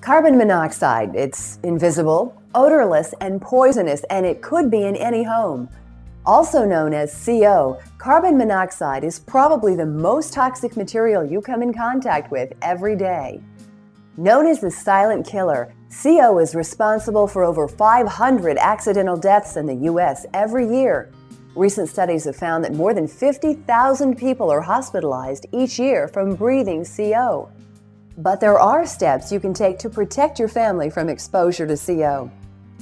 Carbon monoxide, it's invisible, odorless, and poisonous, and it could be in any home. Also known as CO, carbon monoxide is probably the most toxic material you come in contact with every day. Known as the silent killer, CO is responsible for over 500 accidental deaths in the U.S. every year. Recent studies have found that more than 50,000 people are hospitalized each year from breathing CO. But there are steps you can take to protect your family from exposure to CO.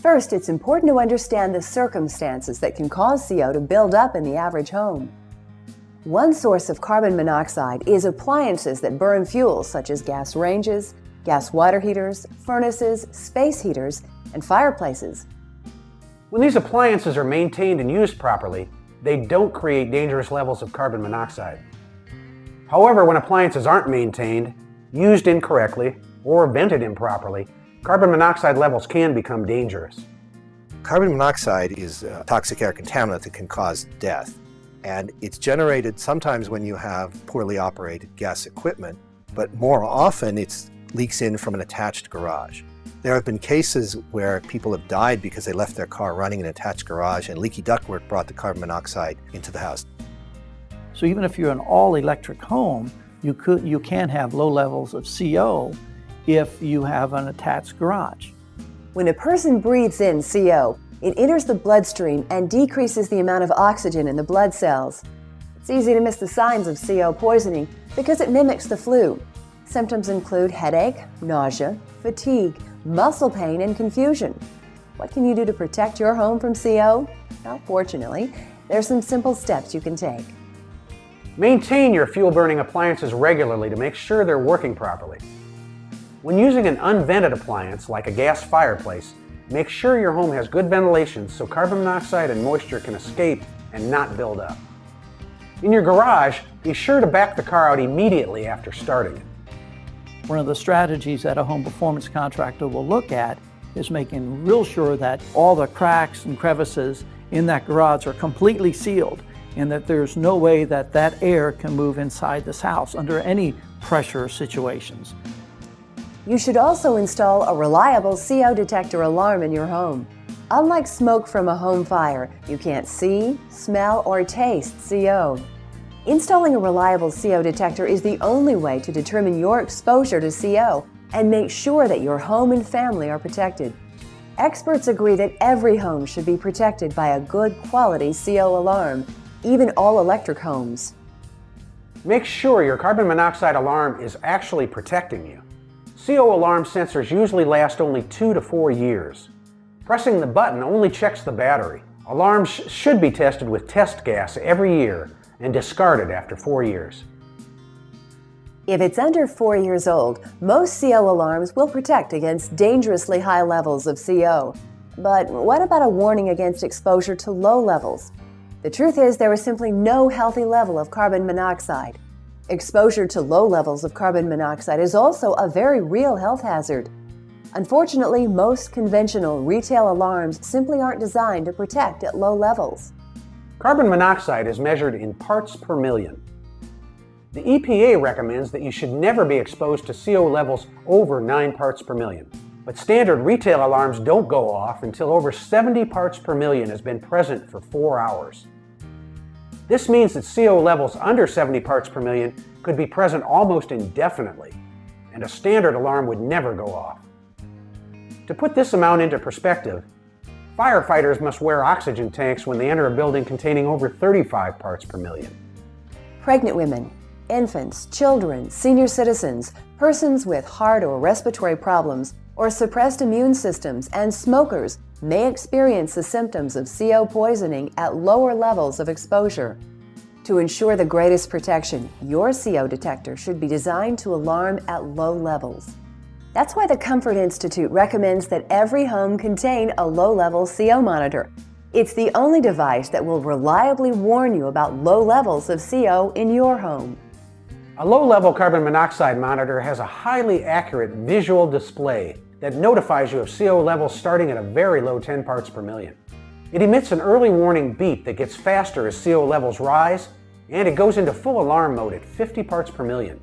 First, it's important to understand the circumstances that can cause CO to build up in the average home. One source of carbon monoxide is appliances that burn fuel such as gas ranges, gas water heaters, furnaces, space heaters, and fireplaces. When these appliances are maintained and used properly, they don't create dangerous levels of carbon monoxide. However, when appliances aren't maintained, used incorrectly, or vented improperly, carbon monoxide levels can become dangerous. Carbon monoxide is a toxic air contaminant that can cause death, and it's generated sometimes when you have poorly operated gas equipment, but more often it leaks in from an attached garage. There have been cases where people have died because they left their car running in an attached garage and leaky ductwork brought the carbon monoxide into the house. So even if you're an all-electric home, you can have low levels of CO if you have an attached garage. When a person breathes in CO, it enters the bloodstream and decreases the amount of oxygen in the blood cells. It's easy to miss the signs of CO poisoning because it mimics the flu. Symptoms include headache, nausea, fatigue, muscle pain, and confusion. What can you do to protect your home from CO? Well, fortunately, there are some simple steps you can take. Maintain your fuel-burning appliances regularly to make sure they're working properly. When using an unvented appliance like a gas fireplace, make sure your home has good ventilation so carbon monoxide and moisture can escape and not build up. In your garage, be sure to back the car out immediately after starting it. One of the strategies that a home performance contractor will look at is making real sure that all the cracks and crevices in that garage are completely sealed and that there's no way that that air can move inside this house under any pressure situations. You should also install a reliable CO detector alarm in your home. Unlike smoke from a home fire, you can't see, smell, or taste CO. Installing a reliable CO detector is the only way to determine your exposure to CO and make sure that your home and family are protected. Experts agree that every home should be protected by a good quality CO alarm, even all electric homes. Make sure your carbon monoxide alarm is actually protecting you. CO alarm sensors usually last only 2 to 4 years. Pressing the button only checks the battery. Alarms should be tested with test gas every year and discarded after 4 years. If it's under 4 years old, most CO alarms will protect against dangerously high levels of CO. But what about a warning against exposure to low levels? The truth is there is simply no healthy level of carbon monoxide. Exposure to low levels of carbon monoxide is also a very real health hazard. Unfortunately, most conventional retail alarms simply aren't designed to protect at low levels. Carbon monoxide is measured in parts per million. The EPA recommends that you should never be exposed to CO levels over 9 parts per million. But standard retail alarms don't go off until over 70 parts per million has been present for 4 hours. This means that CO levels under 70 parts per million could be present almost indefinitely, and a standard alarm would never go off. To put this amount into perspective, firefighters must wear oxygen tanks when they enter a building containing over 35 parts per million. Pregnant women, infants, children, senior citizens, persons with heart or respiratory problems, or suppressed immune systems, and smokers may experience the symptoms of CO poisoning at lower levels of exposure. To ensure the greatest protection, your CO detector should be designed to alarm at low levels. That's why the Comfort Institute recommends that every home contain a low-level CO monitor. It's the only device that will reliably warn you about low levels of CO in your home. A low-level carbon monoxide monitor has a highly accurate visual display that notifies you of CO levels starting at a very low 10 parts per million. It emits an early warning beep that gets faster as CO levels rise, and it goes into full alarm mode at 50 parts per million.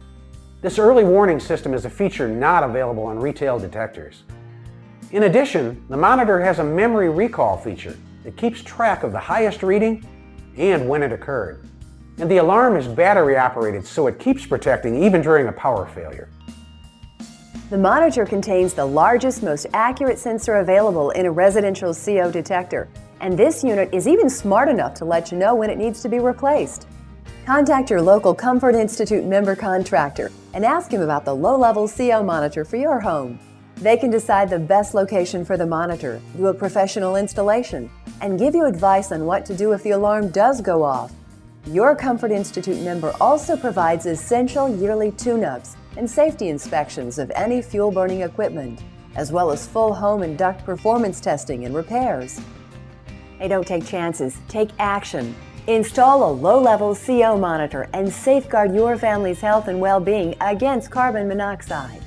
This early warning system is a feature not available on retail detectors. In addition, the monitor has a memory recall feature that keeps track of the highest reading and when it occurred. And the alarm is battery operated, so it keeps protecting even during a power failure. The monitor contains the largest, most accurate sensor available in a residential CO detector, and this unit is even smart enough to let you know when it needs to be replaced. Contact your local Comfort Institute member contractor and ask him about the low-level CO monitor for your home. They can decide the best location for the monitor, do a professional installation, and give you advice on what to do if the alarm does go off. Your Comfort Institute member also provides essential yearly tune-ups and safety inspections of any fuel-burning equipment, as well as full home and duct performance testing and repairs. Hey, don't take chances, take action. Install a low-level CO monitor and safeguard your family's health and well-being against carbon monoxide.